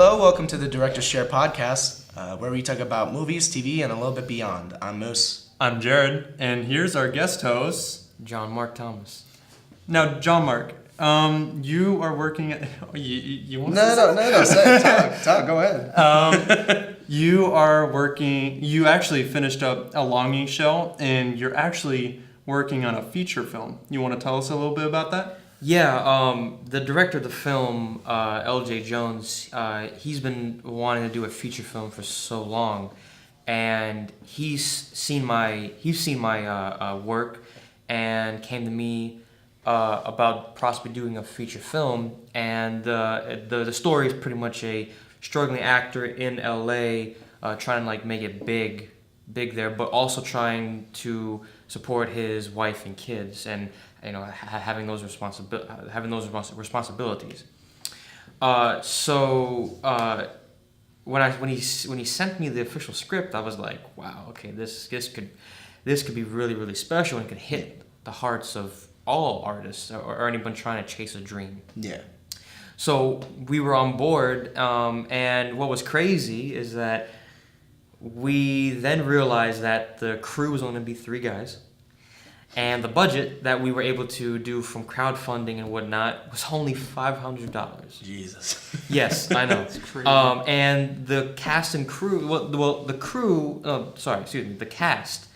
Hello, welcome to the Director's Share podcast, where we talk about movies, TV, and a little bit beyond. I'm Moose. I'm Jared, and here's our guest host, JohnMark Thomas. Now, JohnMark, you are working at... You want to No. Talk. Go ahead. You are working... You actually finished up a Longing Shell, and you're actually working on a feature film. You want to tell us a little bit about that? Yeah, the director of the film, L.J. Jones, he's been wanting to do a feature film for so long, and he's seen my work and came to me about possibly doing a feature film. And the story is pretty much a struggling actor in L.A. Trying to like make it big there, but also trying to support his wife and kids, and having those responsibilities. When he sent me the official script, I was like, wow, okay, this could be really, really special and could hit the hearts of all artists or anyone trying to chase a dream. Yeah. So we were on board, and what was crazy is that we then realized that the crew was only going to be 3 guys. And the budget that we were able to do from crowdfunding and whatnot was only $500. Jesus. Yes, I know. That's crazy. And the cast and crew, the cast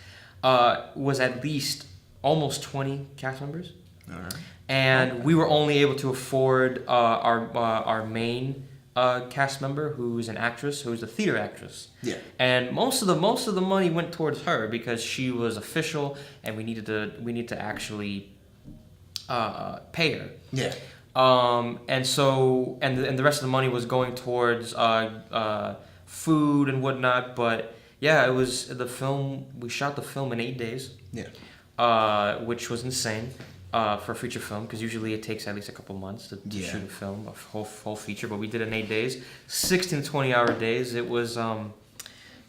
was at least almost 20 cast members. All right. And we were only able to afford our main cast member, who's an actress, who's a theater actress. Yeah. And most of the money went towards her because she was official, and we needed to actually pay her. Yeah. And the rest of the money was going towards food and whatnot. But yeah, it was the film. We shot the film in 8 days. Yeah. Which was insane. For a feature film, because usually it takes at least a couple months to shoot a film, a whole feature, but we did it in 8 days, 16 to 20 hour days. It was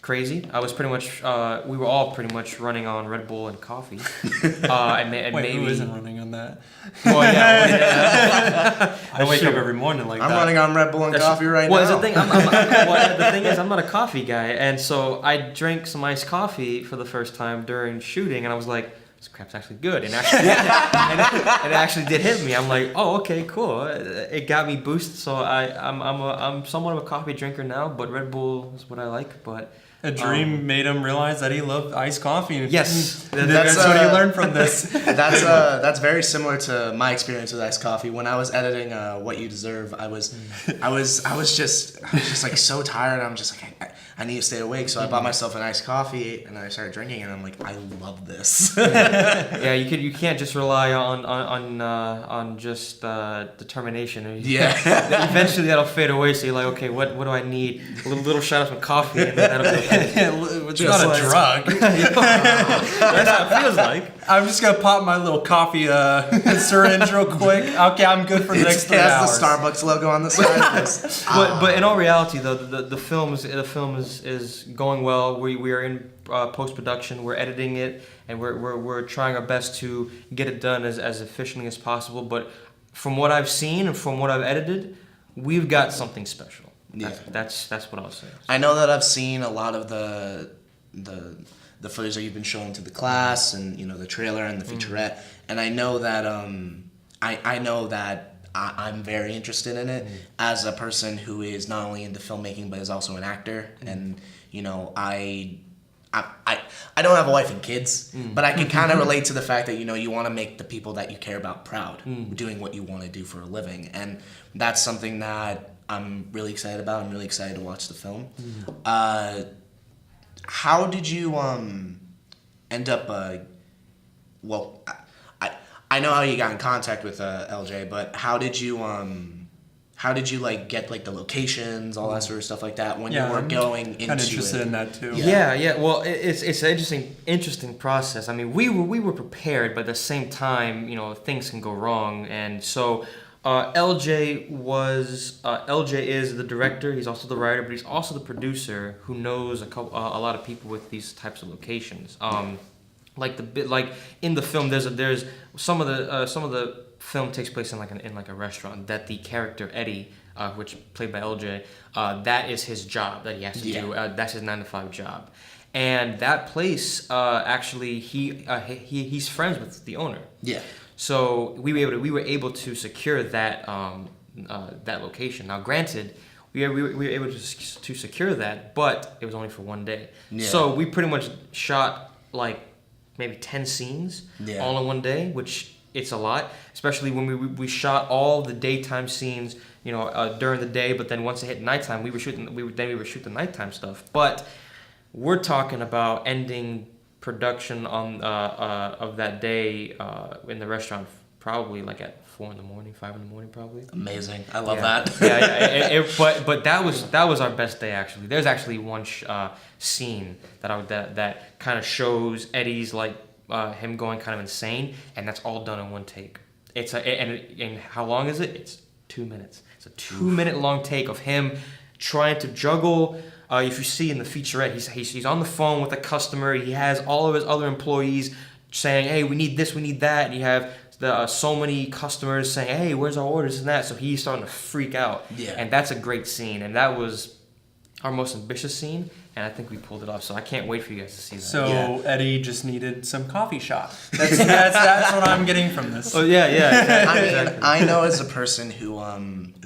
crazy. I was pretty much, we were all pretty much running on Red Bull and coffee. Wait, who isn't running on that? Well, yeah. I wake up every morning like I'm that. running on Red Bull and coffee right now. now. The thing is, I'm not a coffee guy, and so I drank some iced coffee for the first time during shooting, and I was like, this crap's actually good, and actually, it actually did hit me. I'm like, oh, okay, cool. It got me boosted. So I'm somewhat of a coffee drinker now, but Red Bull is what I like. But a dream made him realize that he loved iced coffee. Yes, that's what he learned from this. That's very similar to my experience with iced coffee. When I was editing What You Deserve, I was just like so tired. I'm just like I need to stay awake, so I bought myself an iced coffee and I started drinking, and I'm like, I love this. Yeah, you can't just rely on just determination. Yeah. Eventually that'll fade away. So you're like, okay, what do I need? A little shot of some coffee, and then that'll be okay. It's not a drug. That's how it feels like. I'm just gonna pop my little coffee syringe real quick. Okay, I'm good for the next 3 hours. It has the Starbucks logo on the side. But in all reality, though, the film is going well. We are in post production. We're editing it, and we're trying our best to get it done as efficiently as possible. But from what I've seen and from what I've edited, we've got something special. Yeah. That's what I'll say. I know that I've seen a lot of the footage that you've been showing to the class, and the trailer and the featurette, and I know that I'm very interested in it as a person who is not only into filmmaking but is also an actor, and I don't have a wife and kids, but I can kind of relate to the fact that you want to make the people that you care about proud doing what you want to do for a living, and that's something that I'm really excited about. I'm really excited to watch the film. How did you end up? I know how you got in contact with LJ, but how did you like get like the locations, all that sort of stuff like that when you were going into it? Kind of interested in that too. Yeah. Well, it's an interesting process. I mean, we were prepared, but at the same time, things can go wrong, and so. LJ is the director. He's also the writer, but he's also the producer who knows a lot of people with these types of locations. Like in the film, there's some of the film takes place in like a restaurant that the character Eddie which played by LJ, that is his job that he has to do. That's his 9 to 5 job. And that place, actually, he's friends with the owner. Yeah. So we were able to secure that that location. Now, granted, we were able to secure that, but it was only for 1 day. Yeah. So we pretty much shot like maybe 10 scenes all in 1 day, which it's a lot, especially when we shot all the daytime scenes, during the day. But then once it hit nighttime, we would shoot the nighttime stuff. But we're talking about ending production on of that day in the restaurant probably like at 4 in the morning, 5 in the morning, probably. Amazing. I love that. But that was our best day, actually. There's actually one scene that kind of shows Eddie's like him going kind of insane, and that's all done in one take. And how long is it? It's 2 minutes. It's a 2-minute long take of him trying to juggle. If you see in the featurette, he's on the phone with a customer. He has all of his other employees saying, "Hey, we need this, we need that," and you have so many customers saying, "Hey, where's our orders?" and that. So he's starting to freak out. Yeah. And that's a great scene, and that was our most ambitious scene, and I think we pulled it off. So I can't wait for you guys to see that. So Eddie just needed some coffee shop. That's what I'm getting from this. Oh yeah. Exactly. I know as a person who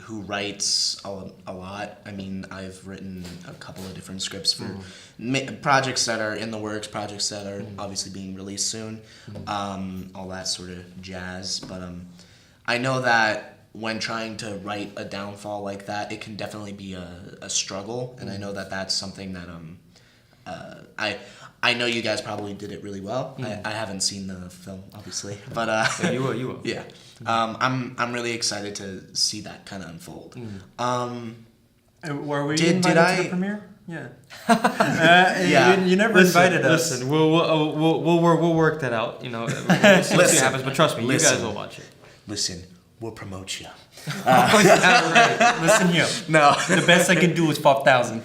writes a lot. I mean, I've written a couple of different scripts for projects that are in the works, projects that are obviously being released soon, all that sort of jazz. But I know that when trying to write a downfall like that, it can definitely be a struggle, and I know that that's something that I know you guys probably did it really well. I haven't seen the film, obviously, but yeah, you will. Yeah, I'm really excited to see that kind of unfold. Were we invited to the premiere? Yeah. Yeah. You never invited us. Listen, we'll work that out. We'll see what happens. But trust me, you guys will watch it. Listen, we'll promote you. Listen here. No. The best I can do is 5,000.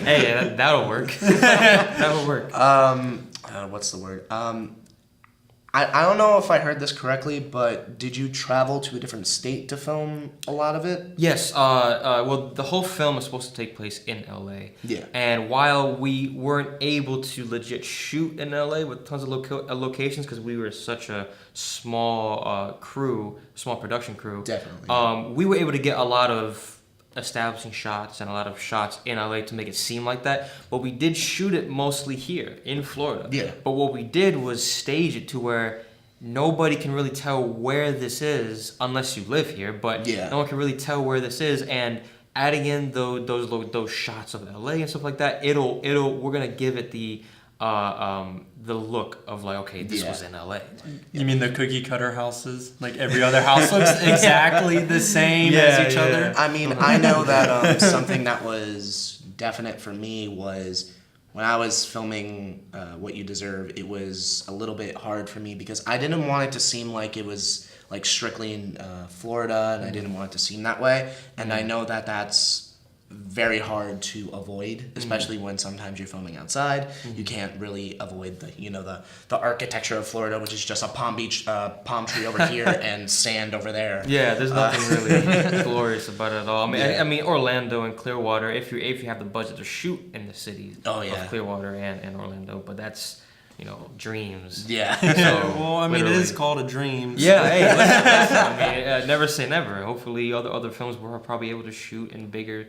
Hey, that'll work. That'll work. What's the word? I don't know if I heard this correctly, but did you travel to a different state to film a lot of it? Yes. Well, the whole film is supposed to take place in LA. Yeah. And while we weren't able to legit shoot in LA with tons of locations because we were such a small production crew. Definitely. We were able to get a lot of establishing shots and a lot of shots in LA to make it seem like that, but we did shoot it mostly here in Florida. Yeah. But what we did was stage it to where nobody can really tell where this is unless you live here, but no one can really tell where this is, and adding in those shots of LA and stuff like that, we're gonna give it the look of like, okay, this was in LA. You mean the cookie cutter houses? Like every other house looks exactly the same as each other? I mean, I know that something that was definite for me was when I was filming What You Deserve, it was a little bit hard for me because I didn't want it to seem like it was like strictly in Florida, and I didn't want it to seem that way. And I know that that's very hard to avoid, especially when sometimes you're filming outside. You can't really avoid the architecture of Florida, which is just a palm tree over here and sand over there. Yeah, there's nothing really glorious about it at all. I mean Orlando and Clearwater, if you have the budget to shoot in the cities of Clearwater and Orlando, but that's dreams. Yeah. So, well, I mean, it is called a dream. So. Yeah. Hey, listen, I mean, never say never. Hopefully, other films we're probably able to shoot in bigger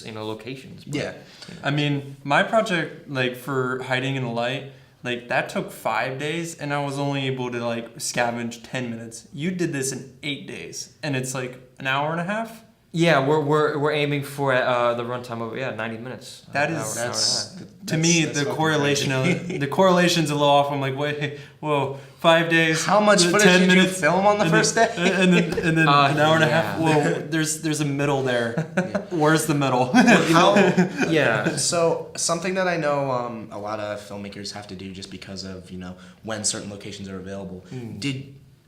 locations. But, I mean, my project, like for Hiding in the Light, like that took 5 days, and I was only able to like scavenge 10 minutes. You did this in 8 days, and it's like an hour and a half. Yeah, we're aiming for the runtime of 90 minutes. To me the correlation's a little off. I'm like, wait, whoa, 5 days. How much footage did you film on the first day? And then an hour and a half. Whoa, there's a middle there. Where's the middle? So something that I know a lot of filmmakers have to do just because of when certain locations are available.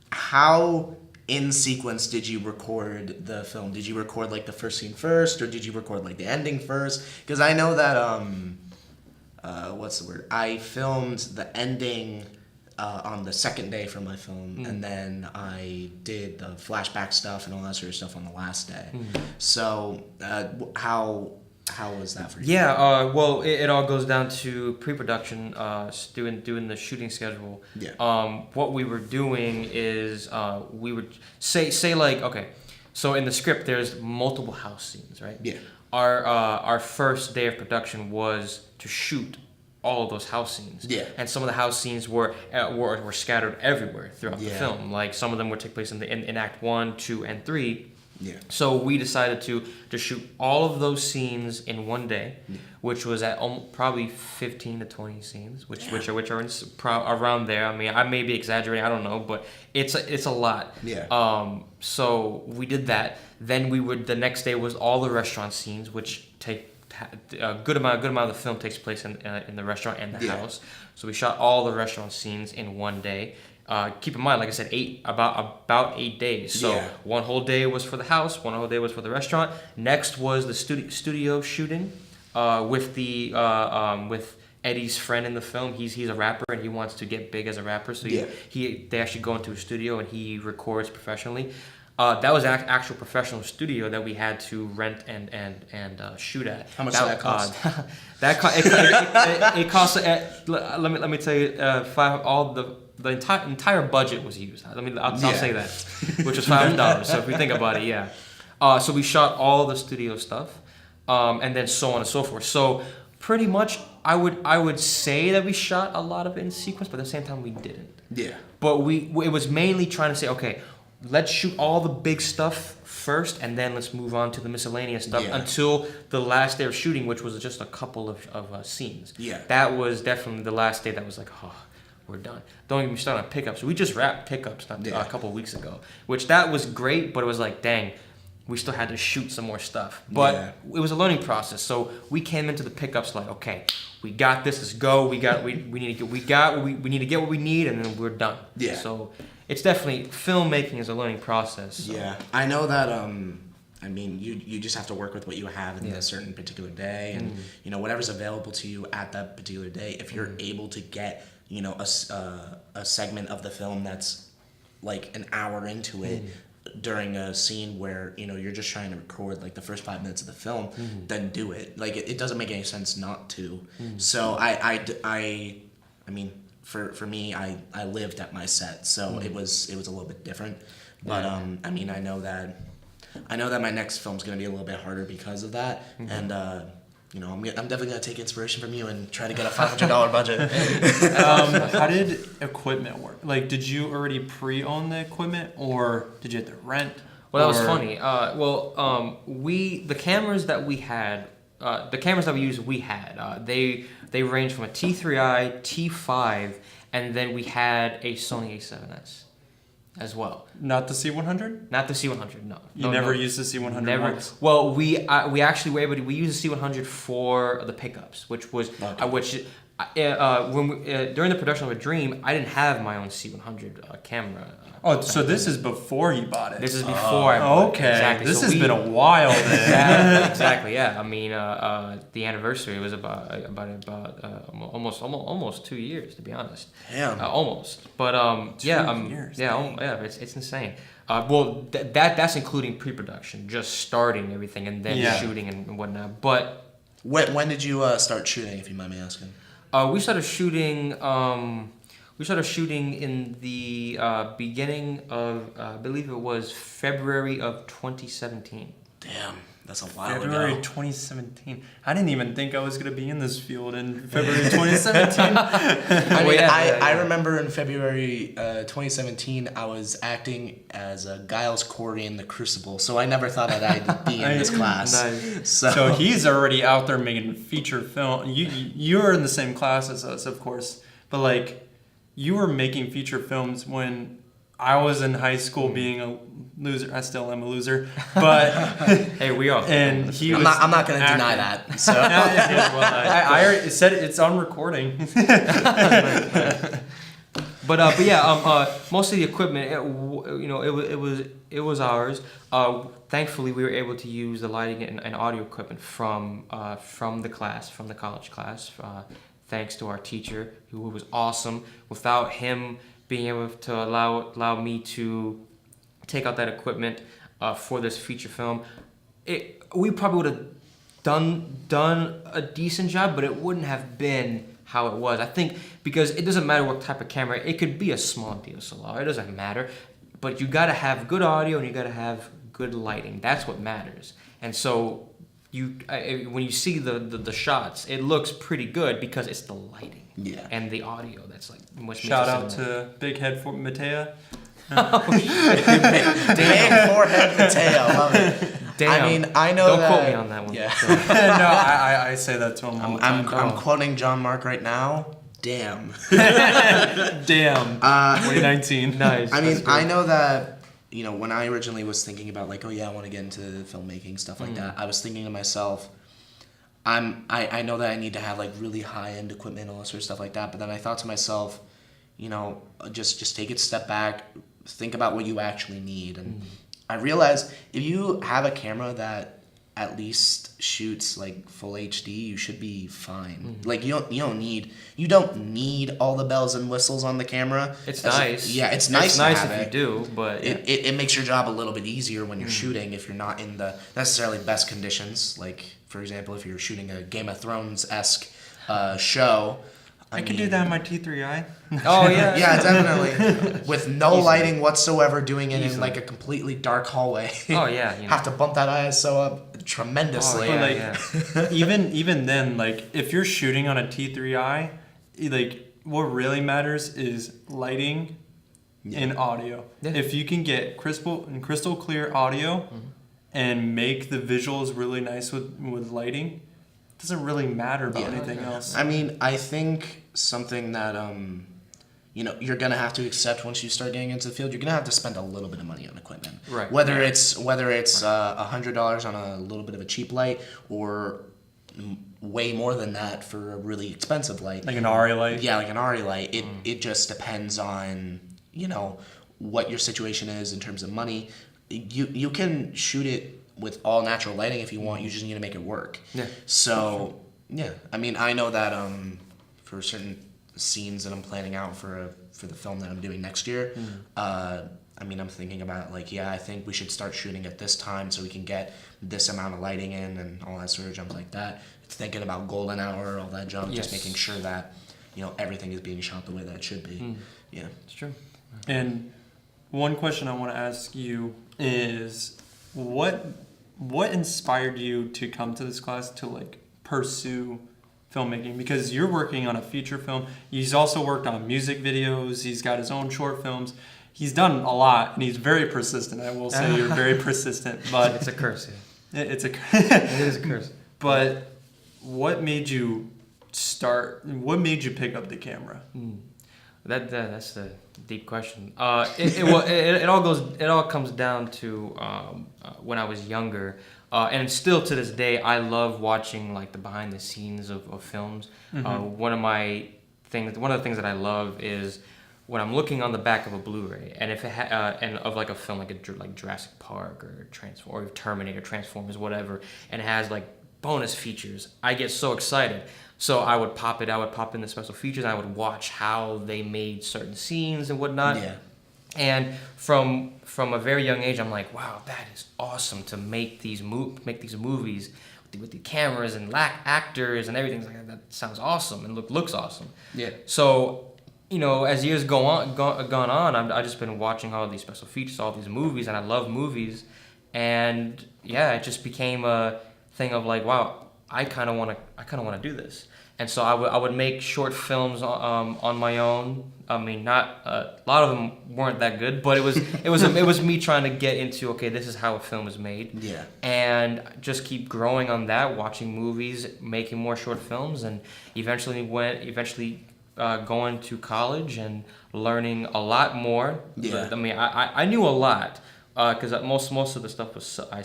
How in sequence did you record the film? Did you record like the first scene first, or did you record like the ending first? Because I know that what's the word? I filmed the ending on the second day for my film, and then I did the flashback stuff and all that sort of stuff on the last day. So how was that for you? Yeah, well, it all goes down to pre-production, doing the shooting schedule. Yeah. What we were doing is we would say like, okay, so in the script there's multiple house scenes, right? Yeah. Our first day of production was to shoot all of those house scenes. Yeah. And some of the house scenes were scattered everywhere throughout the Yeah. film. Like some of them would take place in Act 1, 2, and 3. Yeah. So we decided to shoot all of those scenes in one day, which was at probably 15 to 20 scenes, which are around there. I mean, I may be exaggerating, I don't know, but it's a lot. Yeah. So we did that. Then the next day was all the restaurant scenes, which take a good amount of the film takes place in the restaurant and the Yeah. house. So we shot all the restaurant scenes in one day. Keep in mind, like I said, about 8 days. So Yeah. one whole day was for the house, one whole day was for the restaurant. Next was the studio shooting with Eddie's friend in the film. He's a rapper and he wants to get big as a rapper. So they actually go into a studio and he records professionally. That was an actual professional studio that we had to rent and shoot at. How much did that cost? It cost. Let me tell you, the entire budget was used. I'll say that, which was $500. So if we think about it, yeah. So we shot all the studio stuff, and then so on and so forth. So pretty much, I would say that we shot a lot of it in sequence, but at the same time we didn't. Yeah. But it was mainly trying to say, okay, let's shoot all the big stuff first, and then let's move on to the miscellaneous stuff until the last day of shooting, which was just a couple of scenes. Yeah. That was definitely the last day that was like, oh, we're done. Don't even start on pickups. We just wrapped pickups a couple of weeks ago, which that was great, but it was like, dang, we still had to shoot some more stuff. But it was a learning process. So we came into the pickups like, okay, we got this, let's go. We need to get what we need, and then we're done. Yeah. So it's definitely, filmmaking is a learning process. So. Yeah. I know that I mean, you just have to work with what you have in a certain particular day, and whatever's available to you at that particular day. If you're able to get a segment of the film that's like an hour into it during a scene where you're just trying to record like the first 5 minutes of the film, then do it. Like it doesn't make any sense not to. So I mean, for me, I lived at my set, so it was a little bit different. But I mean, I know that my next film's gonna be a little bit harder because of that, and I'm definitely gonna take inspiration from you and try to get a $500 budget. How did equipment work? Like, did you already pre-own the equipment, or did you have to rent? Well, that was funny. The cameras that we had, they range from a T3i, T5, and then we had a Sony A7S as well. Not the C100? Not the C100, no. You never used the C100 Never. once? Well, we actually were able to. We used the C100 for the pickups, which was during the production of A Dream, I didn't have my own C100 camera. So this is before you bought it? This is before I bought it. Okay, exactly. This has been a while then. Exactly, yeah. I mean, the anniversary was about almost 2 years, to be honest. Damn. Almost, but 2 years. It's insane. Well, that's including pre-production, just starting everything and then shooting and whatnot. But when did you start shooting, if you mind me asking? we started shooting. We started shooting in the beginning of, I believe it was February of 2017. Damn, that's a while February ago. 2017. I didn't even think I was going to be in this field in February 2017. I remember in February 2017, I was acting as Giles Corey in The Crucible, so I never thought that I'd be in this class. Nice. So he's already out there making feature film. You're in the same class as us, of course, but like, you were making feature films when I was in high school being a loser. I still am a loser, but hey, we are. And I'm not going to deny that. So I already said it's on recording. But most of the equipment, it was ours. Thankfully, we were able to use the lighting and audio equipment from the college class. thanks to our teacher who was awesome. Without him being able to allow me to take out that equipment for this feature film, we probably would have done a decent job, but it wouldn't have been how it was. I think because it doesn't matter what type of camera, it could be a small DSLR, it doesn't matter, but you gotta have good audio and you gotta have good lighting. That's what matters. And so when you see the shots, it looks pretty good because it's the lighting and the audio that's like much. Shout out to Big Head for Matea. Big forehead Mateo, love it. Damn. I mean, I know Don't that. quote me on that one. Yeah. No, I say that to him all the time. I'm quoting JohnMark right now. Damn. Damn. 2019. Nice. I mean, I know that, when I originally was thinking about like, oh yeah, I want to get into filmmaking, stuff like that, I was thinking to myself, I know that I need to have like really high-end equipment and all that sort of stuff like that, but then I thought to myself, just take a step back, think about what you actually need. And I realized if you have a camera that at least shoots like full HD, you should be fine. Like you don't need all the bells and whistles on the camera. It's nice. Yeah, it's nice to have if it. you do, but It makes your job a little bit easier when you're shooting if you're not in the necessarily best conditions. Like, for example, if you're shooting a Game of Thrones-esque show. I could do that in my T3i. Oh yeah. Yeah, definitely. With no lighting whatsoever, doing it in like a completely dark hallway. Oh yeah. Have to bump that ISO up tremendously. Oh, Like, even then, like if you're shooting on a T3i, like what really matters is lighting and audio. Yeah. If you can get crystal clear audio and make the visuals really nice with lighting, it doesn't really matter about anything else. I mean, I think something that you're gonna have to accept once you start getting into the field, you're gonna have to spend a little bit of money on equipment. Right. Whether it's $100 on a little bit of a cheap light, or way more than that for a really expensive light. Like an ARRI light. Yeah, like an ARRI light. It just depends on what your situation is in terms of money. You can shoot it with all natural lighting if you want. You just need to make it work. Yeah. So yeah, I mean, I know that for certain scenes that I'm planning out for the film that I'm doing next year, I mean, I'm thinking about like, I think we should start shooting at this time so we can get this amount of lighting in and all that sort of junk like that. Thinking about golden hour, all that junk, just making sure that everything is being shot the way that it should be. Yeah, It's true. And one question I want to ask you is, what inspired you to come to this class to like pursue filmmaking? Because you're working on a feature film. He's also worked on music videos. He's got his own short films. He's done a lot, and he's very persistent. I will say you're very persistent, but It's a curse. it is a curse. But what made you start? What made you pick up the camera? That's a deep question. It all comes down to when I was younger, and still to this day, I love watching like the behind the scenes of films. One of the things that I love is when I'm looking on the back of a Blu-ray, and if it and of like a film like Jurassic Park or or Terminator, Transformers, whatever, and it has like bonus features, I get so excited. So I would pop in the special features, and I would watch how they made certain scenes and whatnot. Yeah. And from a very young age, I'm like, wow, that is awesome to make these movies with the cameras and actors and everything. Like, that sounds awesome and looks awesome. Yeah. So, as years gone on, I've just been watching all these special features, all these movies, and I love movies. And yeah, it just became a thing of like, wow, I kind of want to do this. And so I would make short films on my own. I mean, not a lot of them weren't that good, but it was me trying to get into, okay, this is how a film is made. Yeah. And just keep growing on that, watching movies, making more short films, and eventually going to college and learning a lot more. Yeah. I mean, I knew a lot because most of the stuff was I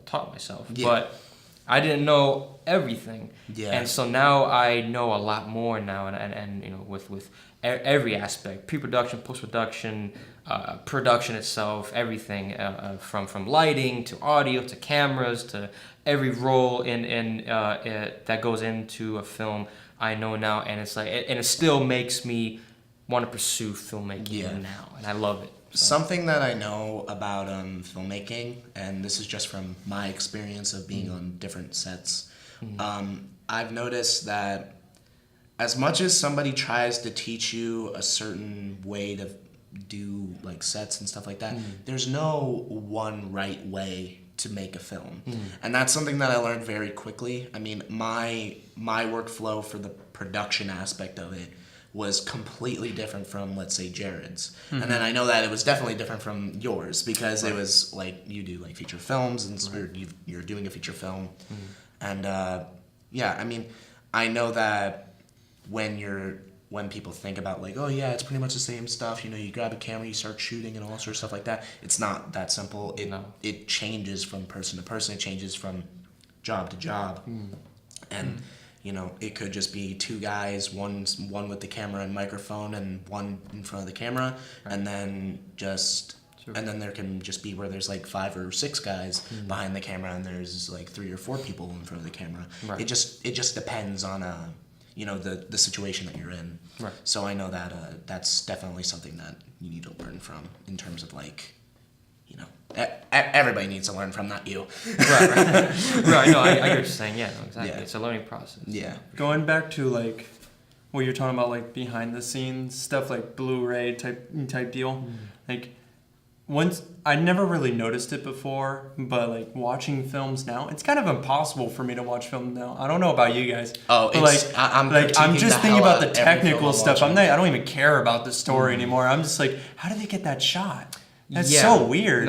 taught myself. Yeah. But I didn't know everything. Yeah. And so now I know a lot more now, and with every aspect, pre-production, post-production, production itself, everything from lighting to audio to cameras to every role in that goes into a film. I know now, and it's like, and it still makes me want to pursue filmmaking now, and I love it. So. Something that I know about filmmaking, and this is just from my experience of being on different sets, I've noticed that as much as somebody tries to teach you a certain way to do like sets and stuff like that, there's no one right way to make a film. And that's something that I learned very quickly. I mean, my workflow for the production aspect of it was completely different from, let's say, Jared's. And then I know that it was definitely different from yours, because it was like you do like feature films, and you're doing a feature film. And yeah, I mean, I know that when people think about like, oh yeah, it's pretty much the same stuff, you grab a camera, you start shooting and all sorts of stuff like that. It's not that simple. It changes from person to person. It changes from job to job. And it could just be two guys, one with the camera and microphone, and one in front of the camera, and then and then there can just be where there's like 5 or 6 guys behind the camera, and there's like 3 or 4 people in front of the camera. It just depends on the situation that you're in. So I know that that's definitely something that you need to learn from, in terms of like, everybody needs to learn from, not you. Right. No, I get what you're saying. Yeah, no, exactly. Yeah. It's a learning process. Yeah. Going back to like what you're talking about, like behind the scenes stuff, like Blu-ray type deal. Like once, I never really noticed it before, but like watching films now, it's kind of impossible for me to watch film now. I don't know about you guys. Oh, it's, I'm just thinking about the technical stuff. I don't even care about the story anymore. I'm just like, how did they get that shot? That's so weird.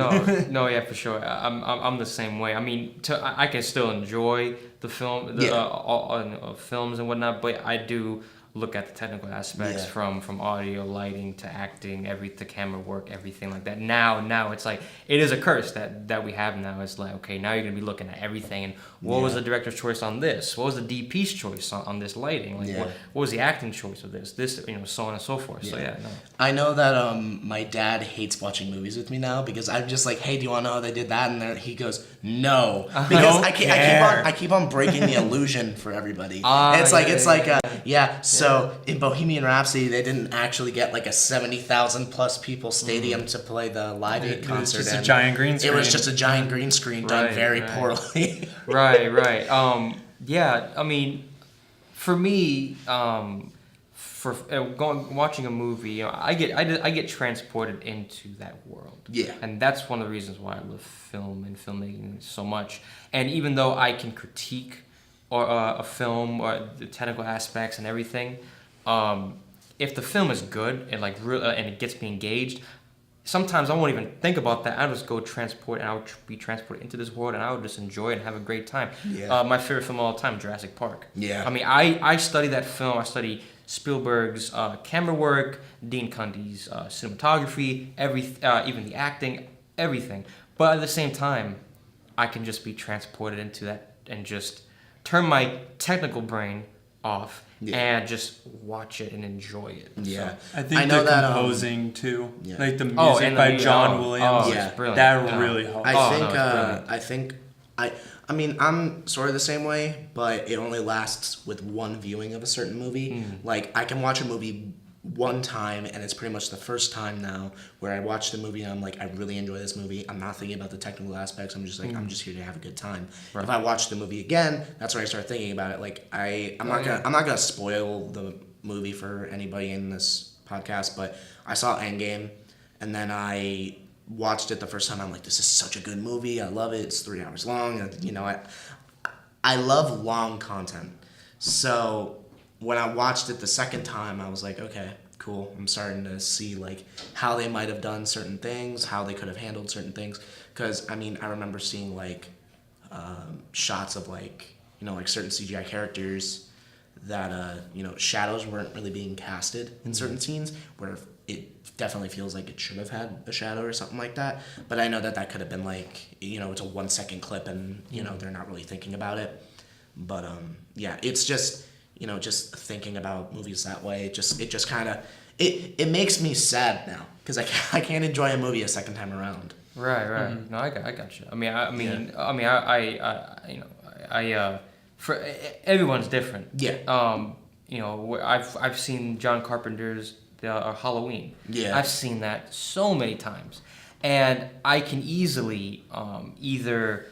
No, yeah, for sure. I'm the same way. I mean, I can still enjoy the film, films and whatnot, but I do look at the technical aspects from audio, lighting to acting, to camera work, everything like that. Now it's like, it is a curse that we have now. It's like, okay, now you're gonna be looking at everything, and what was the director's choice on this? What was the DP's choice on this lighting? Like what was the acting choice of this? So on and so forth. So no. I know that my dad hates watching movies with me now, because I'm just like, hey, do you want to know how they did that? And then he goes, no, because I keep on breaking the illusion for everybody. So in Bohemian Rhapsody, they didn't actually get like a 70,000 plus people stadium to play the Live Aid concert. It was just a giant green screen. It was just a giant green screen done very poorly. Right. Yeah, I mean, for me, watching a movie, I get transported into that world. Yeah. And that's one of the reasons why I love film and filmmaking so much. And even though I can critique a film or the technical aspects and everything, if the film is good and and it gets me engaged, sometimes I won't even think about that. I'll just go I would be transported into this world, and I would just enjoy it and have a great time. My favorite film of all time, Jurassic Park. I mean, I study that film. I study Spielberg's camera work, Dean Cundey's cinematography, even the acting, everything. But at the same time, I can just be transported into that and just turn my technical brain off and just watch it and enjoy it. Yeah. So, I think the composing too, like the music by John Williams, that really helped. I mean, I'm sort of the same way, but it only lasts with one viewing of a certain movie. Like, I can watch a movie one time, and it's pretty much the first time now where I watch the movie and I'm like, I really enjoy this movie. I'm not thinking about the technical aspects. I'm just like, I'm just here to have a good time. If I watch the movie again, that's when I start thinking about it. Like, I'm not gonna spoil the movie for anybody in this podcast, but I saw Endgame, and then I watched it the first time. I'm like, this is such a good movie. I love it. It's 3 hours long. And, I love long content. So when I watched it the second time, I was like, okay, cool. I'm starting to see like how they might have done certain things, how they could have handled certain things. Because I mean, I remember seeing like shots of like certain CGI characters that shadows weren't really being casted in certain scenes, where it definitely feels like it should have had a shadow or something like that. But I know that could have been like, it's a 1 second clip, and they're not really thinking about it. But it's just just thinking about movies that way, it just kind of it makes me sad now, because I can't enjoy a movie a second time around. Right. No, I got you. For everyone's different. I've seen John Carpenter's Halloween. Yeah. I've seen that so many times, and I can easily either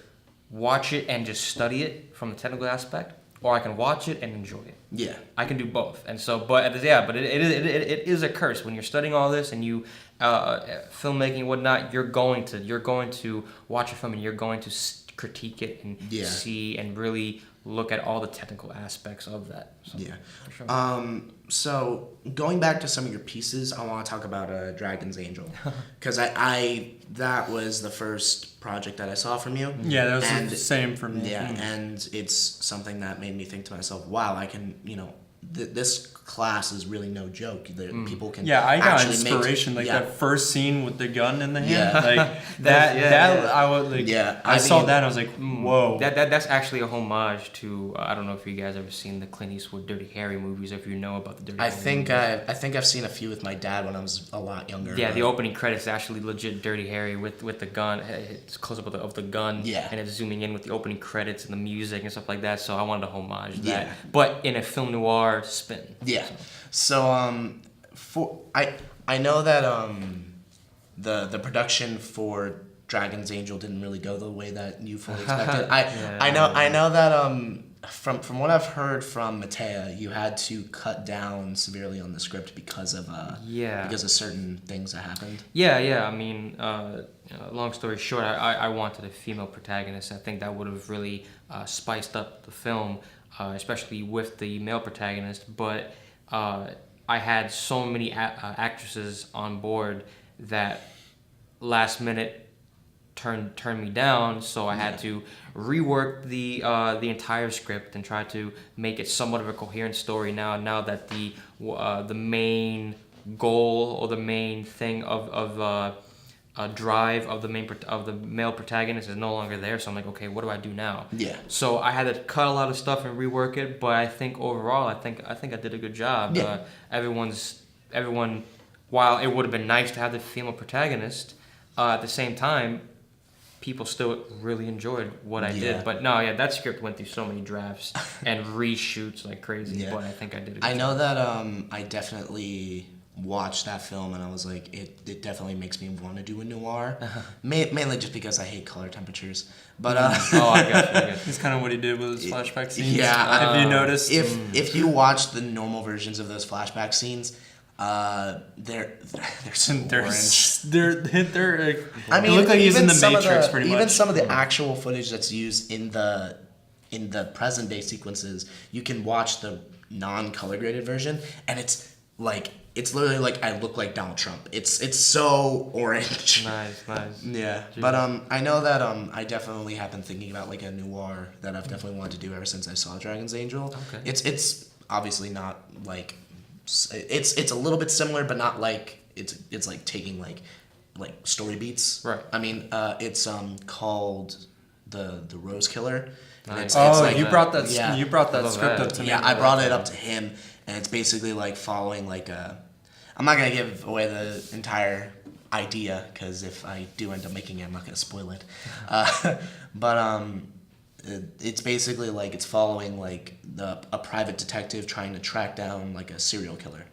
watch it and just study it from the technical aspect, or I can watch it and enjoy it. Yeah. I can do both, and so, but it is a curse when you're studying all this and you filmmaking and whatnot. You're going to watch a film and you're going to critique it and see and really look at all the technical aspects of that. So, Yeah. for sure. So going back to some of your pieces, I want to talk about Dragon's Angel, because I that was the first project that I saw from you. Yeah, that was the same for me. Yeah, and it's something that made me think to myself, wow, I can, this class is really no joke. People can I got actually inspiration make, that first scene with the gun in the hand. Yeah. Like I was like I saw mean, that and I was like, whoa. That's actually a homage to I don't know if you guys ever seen the Clint Eastwood Dirty Harry movies, or if you know about the Dirty Harry movies. I think I've seen a few with my dad when I was a lot younger. Yeah, the opening credits actually legit Dirty Harry with the gun. It's close up of the gun. Yeah. And it's zooming in with the opening credits and the music and stuff like that. So I wanted to homage that, Yeah. but in a film noir spin. Yeah. So I know that the production for Dragon's Angel didn't really go the way that you fully expected. I know that from what I've heard from Matea, you had to cut down severely on the script because of certain things that happened. Yeah. I mean, long story short, I wanted a female protagonist. I think that would have really spiced up the film, especially with the male protagonist. But I had so many actresses on board that last minute turned me down, so I had to rework the entire script and try to make it somewhat of a coherent story. Now that the main goal or the main thing of drive of the male protagonist is no longer there, so I'm like, okay, what do I do now? Yeah. So I had to cut a lot of stuff and rework it, but I think overall, I think I did a good job. Yeah. Everyone, while it would have been nice to have the female protagonist, at the same time, people still really enjoyed what I did. But no, that script went through so many drafts and reshoots like crazy. Yeah. But I think I did a good I job. know that I definitely watched that film and I was like, it definitely makes me want to do a noir, mainly just because I hate color temperatures. But Oh, I got you. That's kind of what he did with his flashback scenes. Yeah, Have you noticed? if you watch the normal versions of those flashback scenes, they're so orange. They're I mean, they look like he's in the some Matrix of pretty even much. some of the actual footage that's used in the present day sequences, you can watch the non-color graded version, and it's literally like I look like Donald Trump. It's so orange. Nice. Yeah, Jeez. but I know that I definitely have been thinking about like a noir that I've definitely wanted to do ever since I saw Dragon's Angel. Okay. It's obviously not like it's a little bit similar, but not like it's like taking like story beats. Right. I mean, it's called the Rose Killer. And Nice. it's Oh, like you brought that. yeah. You brought that Love script that. up to me. Yeah, I brought it up to him, and it's basically like following like a. I'm not gonna give away the entire idea because if I do end up making it, I'm not gonna spoil it. But it's basically like it's following like a private detective trying to track down like a serial killer,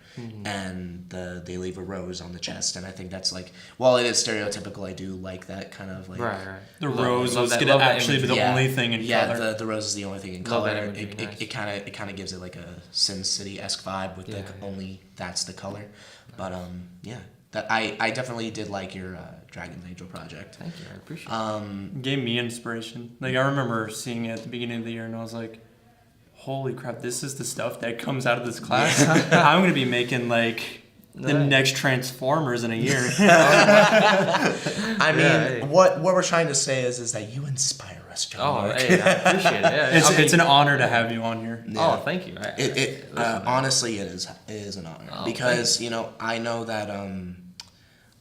and they leave a rose on the chest, and I think that's like, while it is stereotypical, I do like that kind of like. Right. The Love rose that- was love gonna that actually be the Yeah. only thing in color. Yeah, the rose is the only thing in Love color. that imagery, nice. It kind of gives it like a Sin City-esque vibe with like Yeah. only that's the color. But that I definitely did like your Dragon's Angel project. Thank you. I appreciate it. It gave me inspiration. Like I remember seeing it at the beginning of the year, and I was like, "Holy crap! This is the stuff that comes out of this class. I'm gonna be making like the Nice. next Transformers in a year." I mean, hey. what we're trying to say is that you inspire us, John. Oh, Mark. hey, I appreciate it. Yeah, It's an honor to have you on here. Yeah. Oh, thank you. Honestly, it is an honor Oh, because I know that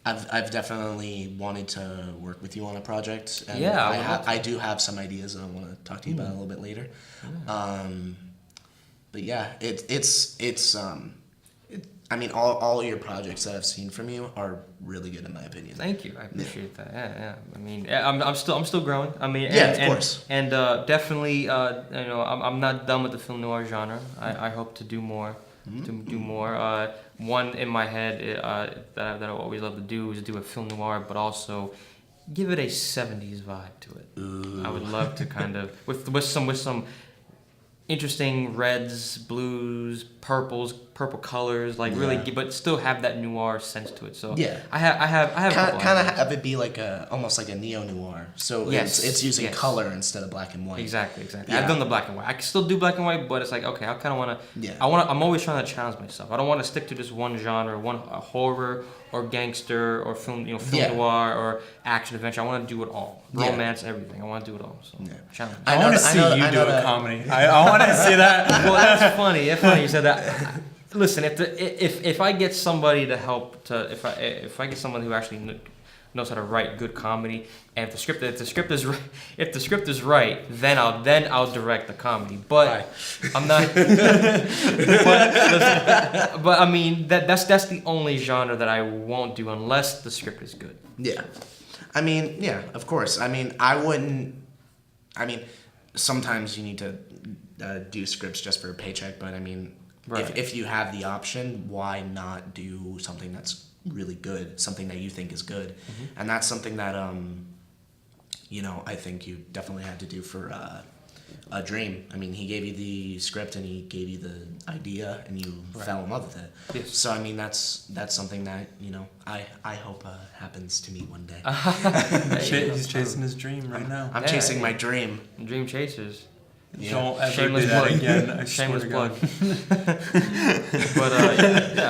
I've definitely wanted to work with you on a project, and Yeah, I would love to. I do have some ideas that I want to talk to you about a little bit later. I mean, all your projects that I've seen from you are really good in my opinion. Thank you. I appreciate that. Yeah. I mean, I'm still growing. I mean, Of course. And definitely, I'm not done with the film noir genre. I hope to do more. To do more. One in my head that I always love to do is do a film noir, but also give it a 70s vibe to it. Ooh. I would love to kind of with some interesting reds, blues, purple colors, like really, but still have that noir sense to it. So yeah, I have kind of have it be like almost like a neo noir. So it's using color instead of black and white. Exactly. Yeah. I've done the black and white. I can still do black and white, but it's like, okay, I kind of want to. Yeah. I'm always trying to challenge myself. I don't want to stick to just one genre, a horror or gangster or film noir or action adventure. I want to do it all. Romance, everything. I want to do it all. So challenge. I want to see you do a comedy. I want to see that. Well, that's funny. It's funny you said that. Listen, if I get somebody to help if I get someone who actually knows how to write good comedy, and if the script is right, then I'll direct the comedy. But I'm not. but I mean that's the only genre that I won't do unless the script is good. Yeah, I mean, yeah, of course. I mean, I wouldn't. I mean, sometimes you need to do scripts just for a paycheck, but I mean. Right. If you have the option, why not do something that's really good, something that you think is good? And that's something that, I think you definitely had to do for A Dream. I mean, he gave you the script and he gave you the idea and you fell in love with it. Yes. So, I mean, that's something that, I hope happens to me one day. He's chasing his dream right now. I'm chasing my dream. Dream chasers. Yeah. Don't ever Shameless do that plug. again. I Shameless swear plug. to But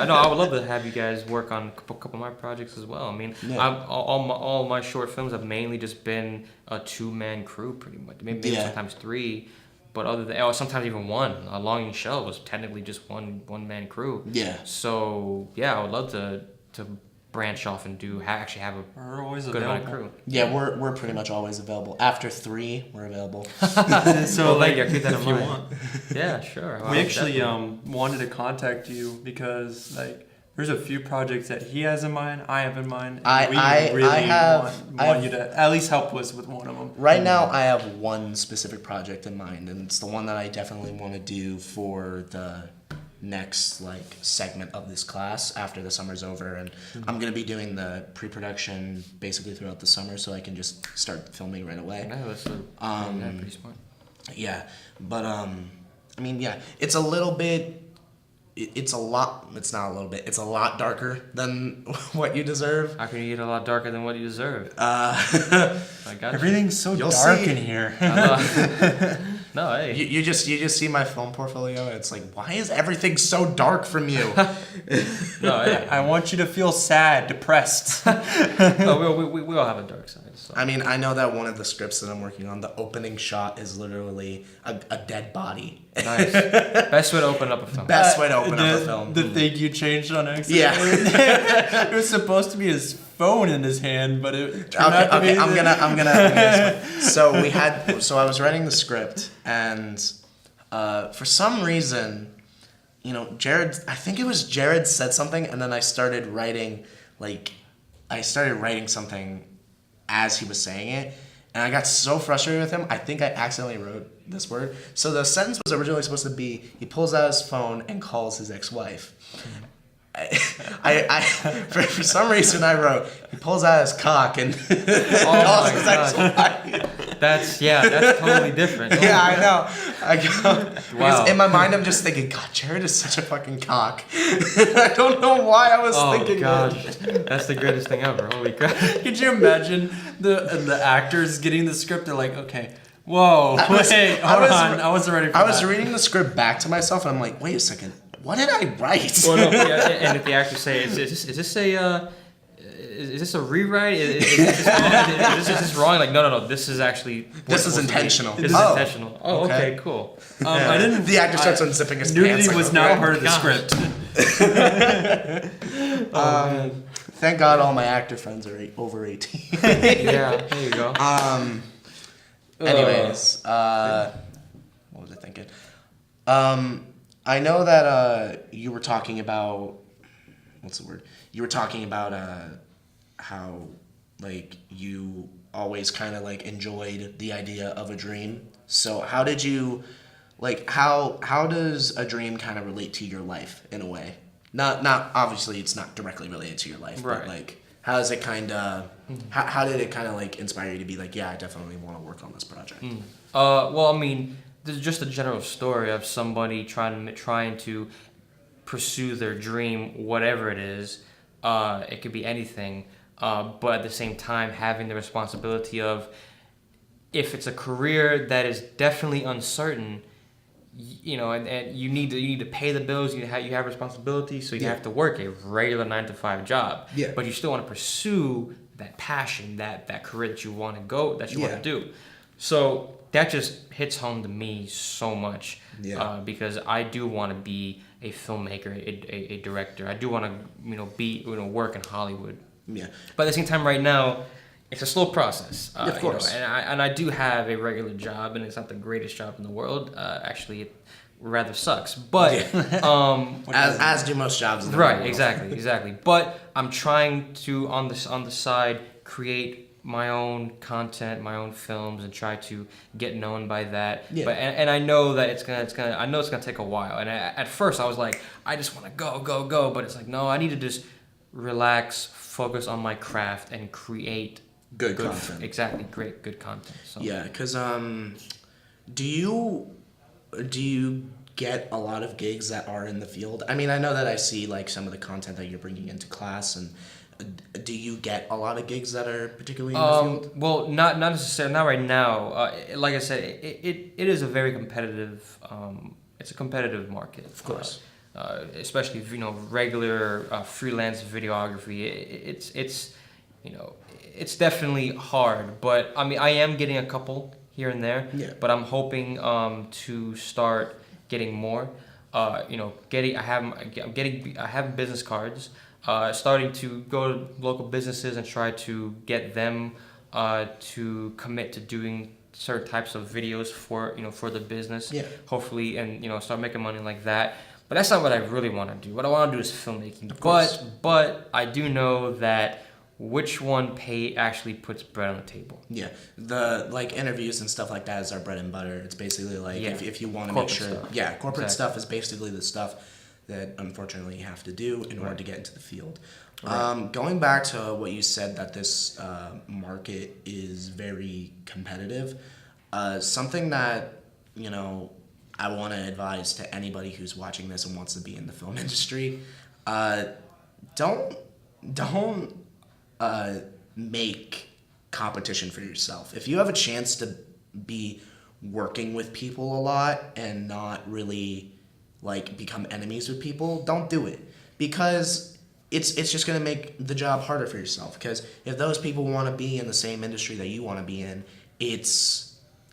I would love to have you guys work on a couple of my projects as well. I mean, all my short films have mainly just been a 2-man crew, pretty much. Maybe sometimes 3, but sometimes even 1. A Longing Shell was technically just one-man crew. Yeah. So I would love to branch off and actually have a good amount of crew. Yeah, we're pretty much always available. After 3, we're available. So like, keep that in if mind. you want. Yeah, sure. We actually wanted to contact you because there's a few projects that he has in mind, I have in mind, and we really want you to at least help us with one of them. Right now, I have one specific project in mind, and it's the one that I definitely want to do for the next segment of this class after the summer's over, and I'm gonna be doing the pre-production basically throughout the summer, so I can just start filming right away. Yeah, that's pretty smart. Yeah, but I mean, yeah, it's a little bit. It's a lot. It's not a little bit. It's a lot darker than what you deserve. How can you get a lot darker than what you deserve? Everything's so dark in here. No, hey. You just see my film portfolio. It's like, why is everything so dark from you? No, hey. I want you to feel sad, depressed. No, we all have a dark side. So. I mean, I know that one of the scripts that I'm working on, the opening shot is literally a dead body. Nice. Best way to open up a film. Best way to open up a film. The thing you changed on accident. Yeah. It was supposed to be his phone in his hand, but it turned Okay, out to be I'm gonna. So I was writing the script, and for some reason, Jared. I think it was Jared said something, and then I started writing something as he was saying it, and I got so frustrated with him. I think I accidentally wrote this word. So the sentence was originally supposed to be, he pulls out his phone and calls his ex-wife. For some reason I wrote, he pulls out his cock and calls his ex-wife. That's totally different. Yeah, I know. Wow. In my mind, I'm just thinking, God, Jared is such a fucking cock. I don't know why I was thinking gosh. That's the greatest thing ever. Holy crap. Could you imagine the actors getting the script? They're like, okay, whoa, I wasn't ready for that. I was reading the script back to myself, and I'm like, wait a second, what did I write? Well, no, and if the actors say, is this a rewrite? Is this wrong? Like, no. This is actually. This is intentional. This is intentional. Oh, okay, cool. I didn't. The actor starts unzipping his nudity pants. Was not part of the script. Thank God all my actor friends are over 18. Yeah, there you go. Anyways, what was I thinking? I know that you were talking about what's the word? You were talking about how like you always kind of like enjoyed the idea of a dream. So how did you like how does a dream kind of relate to your life in a way? Not obviously it's not directly related to your life, Right. but like how does it kind of how did it kind of like inspire you to be like, yeah, I definitely want to work on this project? Well, I mean, there's just a general story of somebody trying to pursue their dream, whatever it is. It could be anything, but at the same time having the responsibility of, if it's a career that is definitely uncertain, and you need to pay the bills. You have responsibilities, so you have to work a regular 9 to 5 job. Yeah. But you still want to pursue that passion, that career that you want to go, that you want to do. So that just hits home to me so much. Yeah. Because I do want to be a filmmaker, a director. I do want to work in Hollywood. Yeah. But at the same time, right now, it's a slow process. Of course. And I do have a regular job, and it's not the greatest job in the world. Actually, it rather sucks. But as do most jobs in the world. right, exactly. But I'm trying to on the side create my own content, my own films, and try to get known by that. Yeah. But and I know that it's gonna take a while. And at first I was like, I just want to go. But it's like, no, I need to just relax, focus on my craft, and create Good content. Exactly, great, good content. So. Yeah, because do you get a lot of gigs that are in the field? I mean, I know that I see like some of the content that you're bringing into class, and do you get a lot of gigs that are particularly in the field? Well, not necessarily, not right now. Like I said, it is a very competitive. It's a competitive market, Of course. Especially regular freelance videography. It's definitely hard, but I mean, I am getting a couple here and there. Yeah. But I'm hoping to start getting more. I have business cards. Starting to go to local businesses and try to get them to commit to doing certain types of videos for the business. Yeah. Hopefully, and start making money like that. But that's not what I really want to do. What I want to do is filmmaking. Of course. But I do know that which one actually puts bread on the table. Yeah, the like interviews and stuff like that is our bread and butter. It's basically like if you want to make sure, stuff. Corporate stuff is basically the stuff that unfortunately you have to do in order to get into the field. Right. Going back to what you said, that this market is very competitive, something that I want to advise to anybody who's watching this and wants to be in the film industry, don't make competition for yourself. If you have a chance to be working with people a lot and not really like become enemies with people, don't do it, because it's just going to make the job harder for yourself. Because if those people want to be in the same industry that you want to be in, it's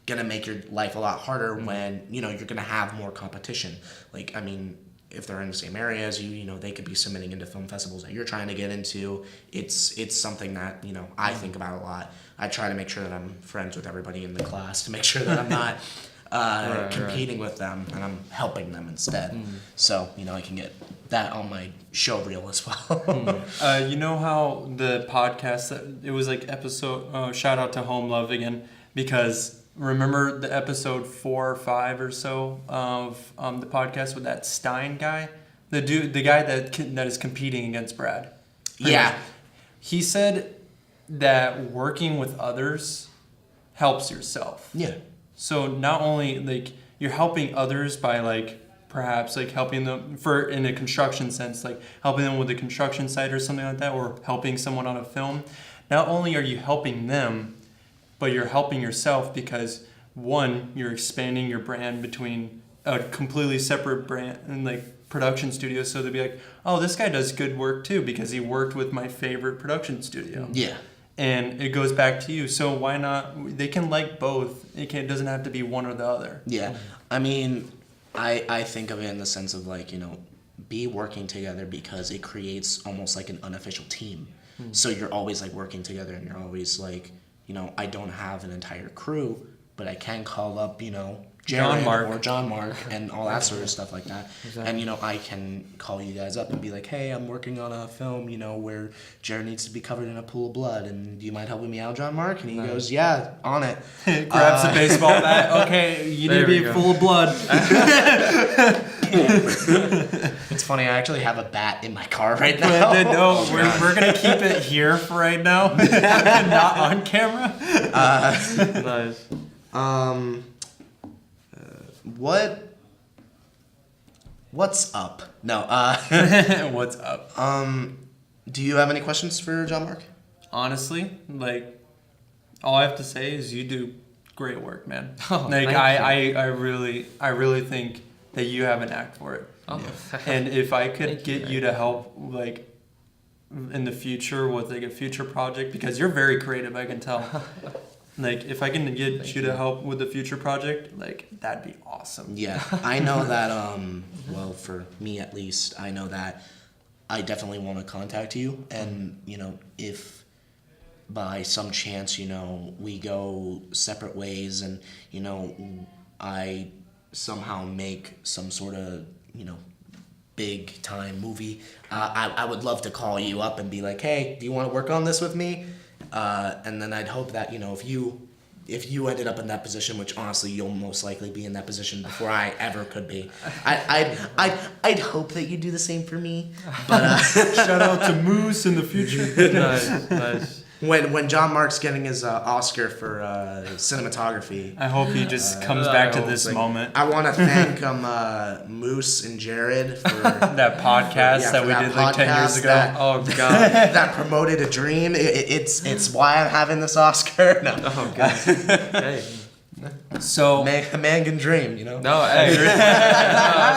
going to make your life a lot harder when you're going to have more competition. Like, I mean, if they're in the same area as you, they could be submitting into film festivals that you're trying to get into. It's something that I think about a lot. I try to make sure that I'm friends with everybody in the class to make sure that I'm not competing with them, and I'm helping them instead. So I can get that on my show reel as well. You know how the podcast, it was like episode, shout out to Home Love again, because remember the episode 4 or 5 or so of the podcast with that Stein guy, the guy that is competing against Brad. Yeah. He said that working with others helps yourself. Yeah. So not only like you're helping others by like perhaps like helping them in a construction sense, like helping them with a construction site or something like that, or helping someone on a film. Not only are you helping them, but you're helping yourself, because one, you're expanding your brand between a completely separate brand and like production studio. So they'll be like, oh, this guy does good work too because he worked with my favorite production studio. Yeah. And it goes back to you. So why not? They can like both. It doesn't have to be one or the other. Yeah. I mean, I think of it in the sense of like, be working together, because it creates almost like an unofficial team. So you're always like working together, and you're always like, I don't have an entire crew, but I can call up, Jared JohnMark. or JohnMark and all that sort of stuff like that. Exactly. And, you know, I can call you guys up and be like, hey, I'm working on a film, you know, where Jared needs to be covered in a pool of blood, and do you mind helping me out, JohnMark? And he goes, yeah, on it. Grabs a baseball bat. Okay, you need There to be we go. full of blood. It's funny, I actually have a bat in my car right now. But no, we're gonna keep it here for right now, not on camera. Nice. What's up? No, What's up? do you have any questions for JohnMark? Honestly, like, all I have to say is you do great work, man. Oh, like, thank I really think that you have an act for it. Oh. And if I could Thank get you, you to help, like, in the future with like a future project, because you're very creative, I can tell. Like, if I can get you to help with the future project, like, that'd be awesome. Yeah, I know that, well, for me at least, I know that I definitely want to contact you. And, you know, if by some chance, you know, we go separate ways and, you know, I somehow make some sort of, you know, big time movie, I would love to call you up and be like, hey, do you want to work on this with me? And then I'd hope that, you know, if you ended up in that position, which honestly you'll most likely be in that position before I ever could be, I'd hope that you do the same for me. But Shout out to Moose in the future. Nice. when JohnMark's getting his Oscar for cinematography, I hope he just comes back to I this like, moment. I want to thank Moose and Jared for That podcast yeah, that for we that did like 10 years podcast ago. that- Oh god. that promoted a dream. It's why I'm having this Oscar. No, Oh god. Hey. So, a man can dream, you know. No, hey.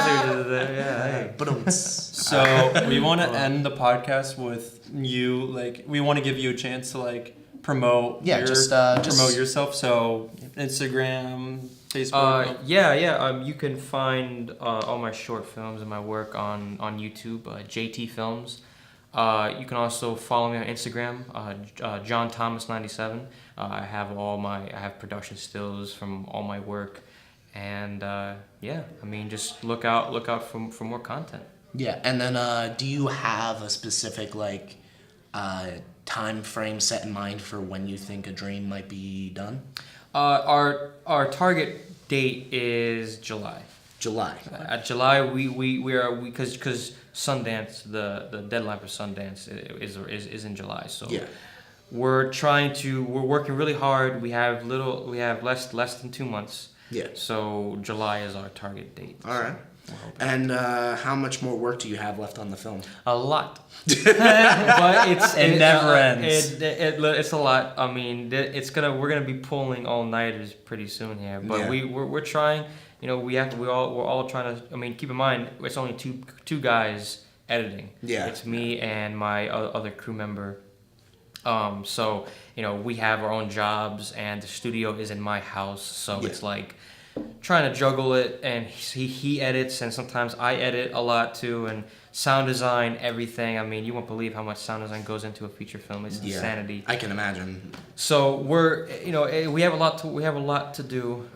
Yeah, hey. But so we want to end the podcast with you. Like, we want to give you a chance to like promote. Yeah, your, just promote yourself. So Instagram, Facebook. Yeah. You can find all my short films and my work on YouTube, JT Films. You can also follow me on Instagram, John Thomas 97. I have production stills from all my work, and yeah, I mean, just look out for more content. yeah, and then do you have a specific like time frame set in mind for when you think a dream might be done? Our target date is July. July. At July, we are because Sundance, the deadline for Sundance is in July. So Yeah. we're working really hard. We have less than 2 months. Yeah. So July is our target date. All right. And how much more work do you have left on the film? A lot, but It never ends. It's a lot. I mean, we're gonna be pulling all nighters pretty soon here. But Yeah. we're trying. You know, we're all trying to. I mean, keep in mind it's only two guys editing. Yeah. It's me and my other crew member. So you know, we have our own jobs, and the studio is in my house. So Yeah. it's like trying to juggle it, and he edits, and sometimes I edit a lot too, and sound design, everything. I mean, you won't believe how much sound design goes into a feature film. It's insanity. I can imagine. So we have a lot to do,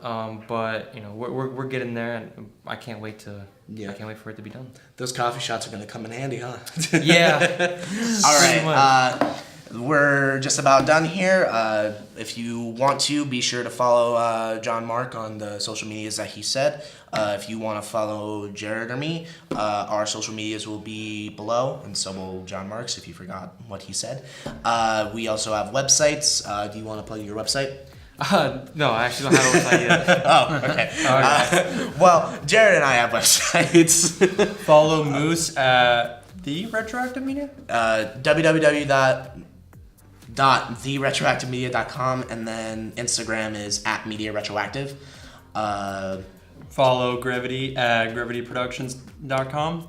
but you know, we're getting there, and I can't wait for it to be done. Those coffee shots are gonna come in handy, huh? Yeah. All Pretty right. We're just about done here. If you want to, be sure to follow JohnMark on the social medias that he said. If you want to follow Jared or me, our social medias will be below, and so will JohnMark's if you forgot what he said. We also have websites. Do you want to plug your website? No, I actually don't have a website yet. Oh, okay. Well, Jared and I have websites. Follow Moose at the Retroactive Media. www.theretroactivemedia.com, and then Instagram is @mediaretroactive. Follow Gravity at gravityproductions.com.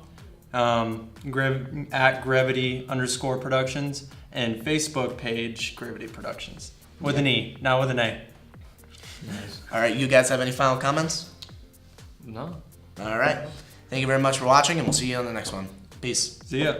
At gravity_productions, and Facebook page Gravity Productions with an E, not with an A. Nice. All right, you guys have any final comments? No. All right. Thank you very much for watching, and we'll see you on the next one. Peace. See ya.